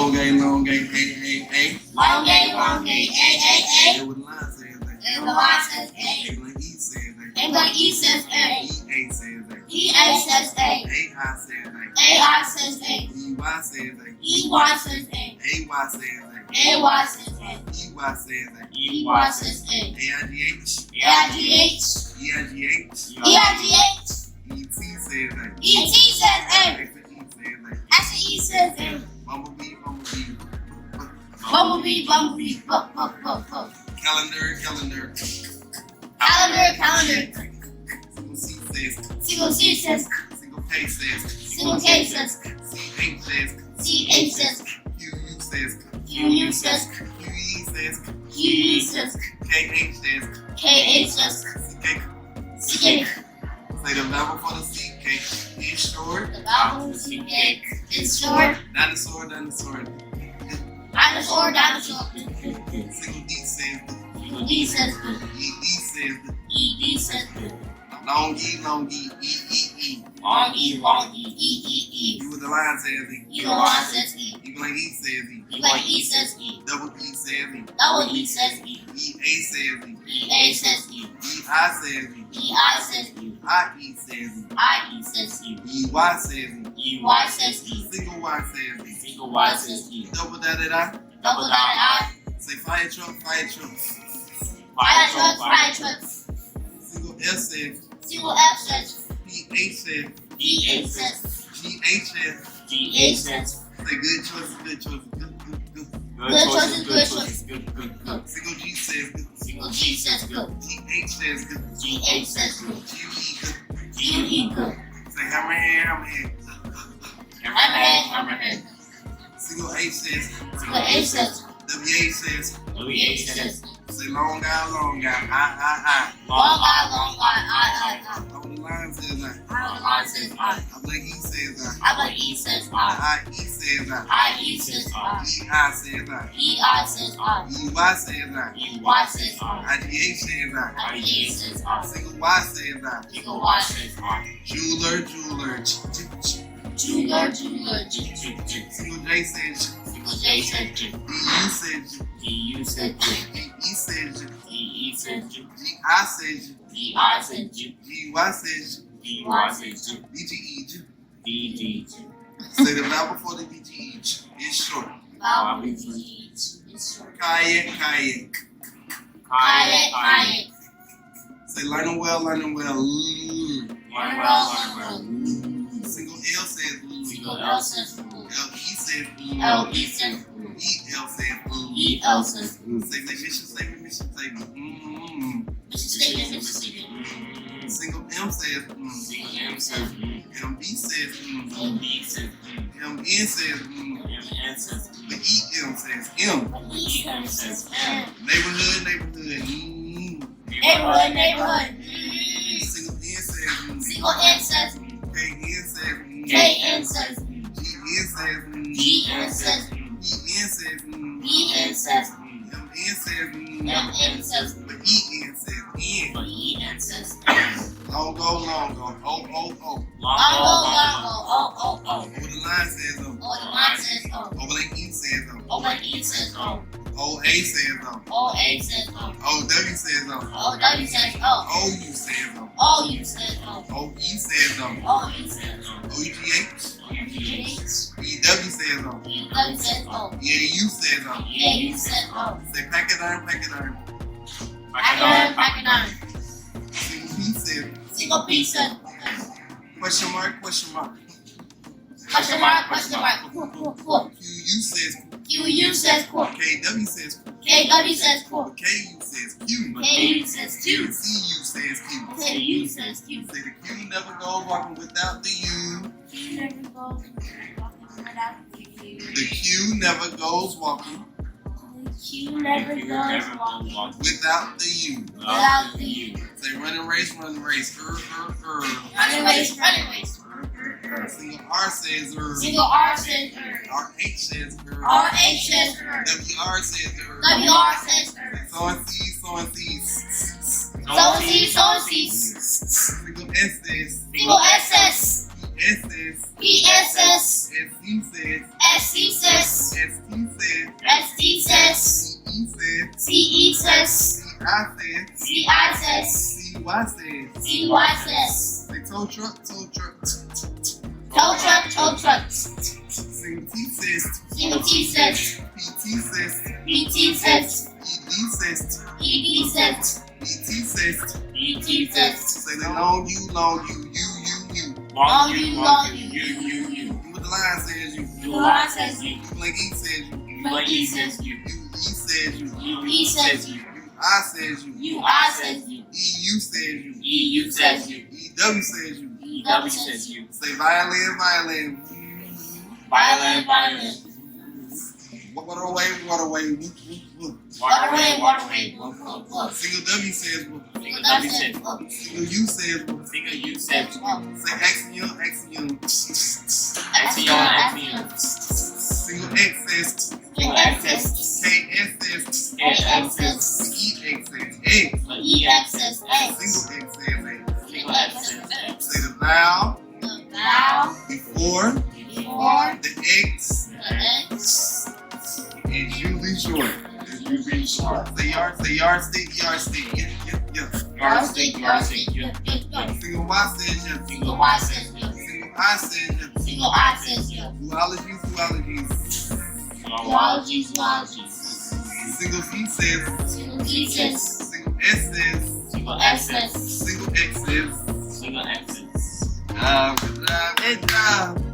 Long game, A, A. Long game, A, A. A with the line says A. And the line says A. England E says A. England E says A. EA says A. EA says A. AI says A. AI says A. EY says A. EY says A. AY says A. AY says A. EY says A. EY says A. AIGH. AIGH. EIGH. EIGH. ET says A. ET says A. SE says A. SE says A. Bumblebee. Bumblebee. Calendar. Single C says. Single C says. Single K says. Single K says. CH says. CH says. QU says. QU says. QE says. QE says. KH says. KH says. CK. CK. Say the vowel for the CK is short. The vowel for the CK is short. Dinosaur. Dinosaur. Single D says. Single D says. ED says. ED says. Long E. Long E. E. U with the line says E. U the line says E. England E says E. England E says E. Double E says E. Double E says E. EA says E. EA says E. EI says E. EI says E. IE says E. IE says E. EY says E. EY says E. Single Y says E. Single Y says E. Double dotted I. Double dotted I. Say fire truck. Fire trucks. Single F says. Single F says. PH says. PH says. GH says. GH says. Say good choices. Good. Good choices. Single G says good. Single G says good. GH says good. GH says good. GE good. GE good. Say hammerhead. Hammerhead. Single H says. Single H says. WH says. WH says. Say long guy. I. Long I. On the line says I. On the line says I. I believe he says I. E says I. IE says I. IE says I. EI says I. EI says I. EY says I. EY says I. IGH says I. IGH says I. Single Y says I. Single Y says I. Jeweler. Jeweler. Single J says Single J says J. DU says DU says J. DE says DE says J. GI says DI says J. GY says DY says J. DGE. DG. Say the vowel before the DGE is short. Vowel is short. Kayak. Say learning well. Learn well. Single L says Single L says LE says LE says EL says EL says Say mission statement. Mission statement. Single M says Single M says MB says MB says MN says MN says the EM says M. EM says M. Neighborhood. Neighborhood. Single N says Single N says KN says KN says GN says GN says EN EN says says MN says MN says but EN says N. but EN says Long go. O. Long Over the line says O. O. The line says O. Over E says O. Over E says O. OA says O. OA says O. OW says O. OW says O. OU says O. OU says O. OE says O. OE says O. OEGH. UGH. EW says O. UW says O. EAU says O. EAU says O. Say pack it iron. Pachyderm. Single P says Single P says question mark. question mark. QU says QU says quote. KW says KW says quote. KU says Q. KU says Q. CU says Q. KU says Q. Say the Q never goes walking without the U. The Q never goes walking Q never goes walking without the U. without the U. Say running race. Running race. Single R says Single R says RH says RH says WR says WR says So and C. Single S says Single S says PS says PS says SC says SC says ST C-I says. C-I says. C-Y says. C-Y says. Say tow truck, tow truck. Tow truck, tow truck. Single T says. Single T says. PT says. PT says. ED says. ED says. BT says. BT says. Say the long you, you. Long you, You. You what the line says you. The line says you. You like E says you. Like E says you. You E says you. E says you. You I says you. You I says you. EU says you. EU says you. EW says you. EW says you. Say violin, violin. Violin, violin. Waterway, waterway. Whoop, whoop, whoop. Waterway, waterway. Whoop, whoop, whoop. Single W says whoop. Single W says whoop. Single U says whoop. Single U says whoop. Say axiom, axiom. Axiom, axiom. Single X says. Single X says. KS says. KX says. EX says X. EX says X. Single X says X. Single X says X. Say the vowel The vowel before before the X the X is usually short. Say yardstick, yardstick. Yeah. yardstick, yardstick. Yeah. Single Y says yeah. Single Y says yeah. Single I says yeah. Single I says yeah. Zoology, zoology. Zoology, zoology. Single C says. Single T says. Single S says. Single S says. Single X says. Single X says. Good job.